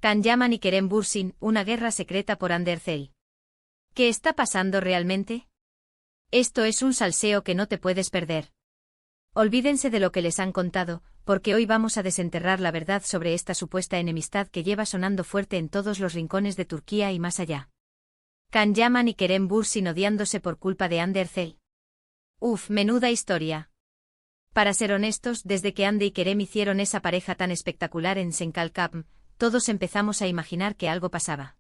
Can Yaman y Kerem Bürsin, una guerra secreta por Undertale. ¿Qué está pasando realmente? Esto es un salseo que no te puedes perder. Olvídense de lo que les han contado, porque hoy vamos a desenterrar la verdad sobre esta supuesta enemistad que lleva sonando fuerte en todos los rincones de Turquía y más allá. Can Yaman y Kerem Bürsin odiándose por culpa de Undertale. Uf, menuda historia. Para ser honestos, desde que Ande y Kerem hicieron esa pareja tan espectacular en Senkalkapm, todos empezamos a imaginar que algo pasaba.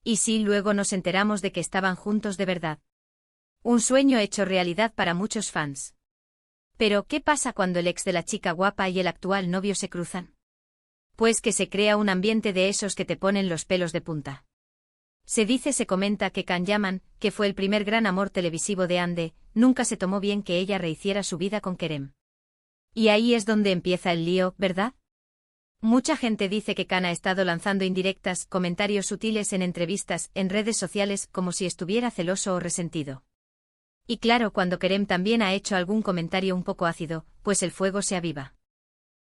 Y sí, luego nos enteramos de que estaban juntos de verdad. Un sueño hecho realidad para muchos fans. Pero, ¿qué pasa cuando el ex de la chica guapa y el actual novio se cruzan? Pues que se crea un ambiente de esos que te ponen los pelos de punta. Se comenta que Can Yaman, que fue el primer gran amor televisivo de Ande, nunca se tomó bien que ella rehiciera su vida con Kerem. Y ahí es donde empieza el lío, ¿verdad? Mucha gente dice que Can ha estado lanzando indirectas, comentarios sutiles en entrevistas, en redes sociales, como si estuviera celoso o resentido. Y claro, cuando Kerem también ha hecho algún comentario un poco ácido, pues el fuego se aviva.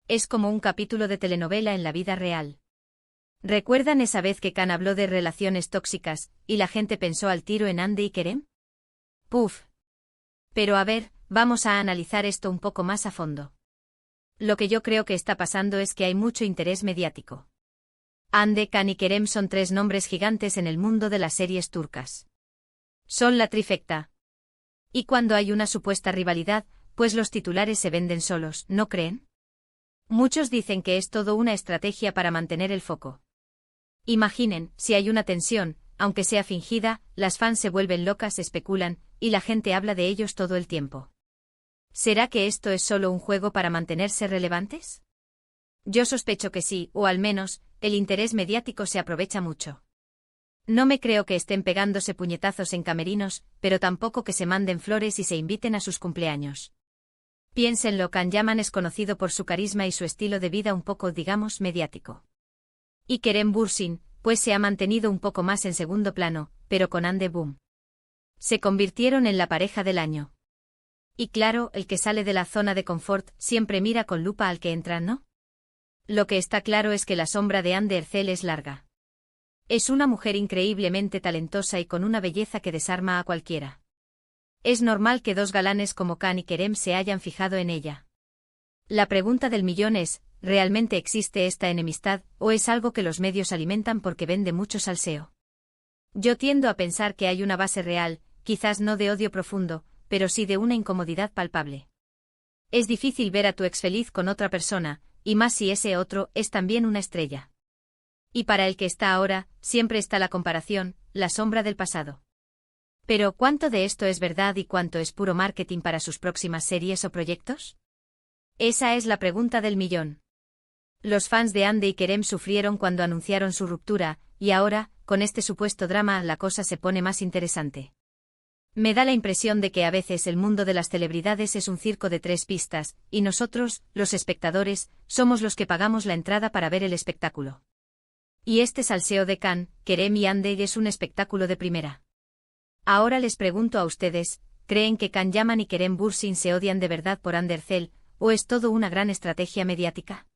Es como un capítulo de telenovela en la vida real. ¿Recuerdan esa vez que Can habló de relaciones tóxicas, y la gente pensó al tiro en Ande y Kerem? Puf. Pero a ver, vamos a analizar esto un poco más a fondo. Lo que yo creo que está pasando es que hay mucho interés mediático. Ande, Can y Kerem son tres nombres gigantes en el mundo de las series turcas. Son la trifecta. Y cuando hay una supuesta rivalidad, pues los titulares se venden solos, ¿no creen? Muchos dicen que es todo una estrategia para mantener el foco. Imaginen, si hay una tensión, aunque sea fingida, las fans se vuelven locas, especulan, y la gente habla de ellos todo el tiempo. ¿Será que esto es solo un juego para mantenerse relevantes? Yo sospecho que sí, o al menos, el interés mediático se aprovecha mucho. No me creo que estén pegándose puñetazos en camerinos, pero tampoco que se manden flores y se inviten a sus cumpleaños. Piénsenlo, Can Yaman es conocido por su carisma y su estilo de vida un poco, digamos, mediático. Y Kerem Bürsin, pues se ha mantenido un poco más en segundo plano, pero con Ande boom. Se convirtieron en la pareja del año. Y claro, el que sale de la zona de confort siempre mira con lupa al que entra, ¿no? Lo que está claro es que la sombra de Undertale es larga. Es una mujer increíblemente talentosa y con una belleza que desarma a cualquiera. Es normal que dos galanes como Can y Kerem se hayan fijado en ella. La pregunta del millón es, ¿realmente existe esta enemistad, o es algo que los medios alimentan porque vende mucho salseo? Yo tiendo a pensar que hay una base real, quizás no de odio profundo, pero sí de una incomodidad palpable. Es difícil ver a tu ex feliz con otra persona, y más si ese otro es también una estrella. Y para el que está ahora, siempre está la comparación, la sombra del pasado. Pero, ¿cuánto de esto es verdad y cuánto es puro marketing para sus próximas series o proyectos? Esa es la pregunta del millón. Los fans de Ande y Kerem sufrieron cuando anunciaron su ruptura, y ahora, con este supuesto drama, la cosa se pone más interesante. Me da la impresión de que a veces el mundo de las celebridades es un circo de tres pistas, y nosotros, los espectadores, somos los que pagamos la entrada para ver el espectáculo. Y este salseo de Can, Kerem y Ande es un espectáculo de primera. Ahora les pregunto a ustedes, ¿creen que Can Yaman y Kerem Bürsin se odian de verdad por Undertale, o es todo una gran estrategia mediática?